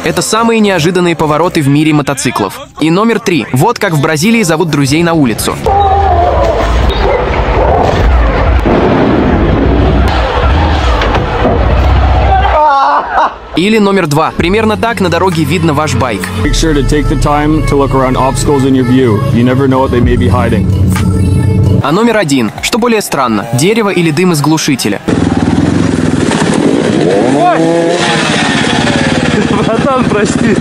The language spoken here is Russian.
Это самые неожиданные повороты в мире мотоциклов. И номер 3. Вот как в Бразилии зовут друзей на улицу. Или номер 2. Примерно так на дороге видно ваш байк. А номер 1. Что более странно, дерево или дым из глушителя? Братан, прости.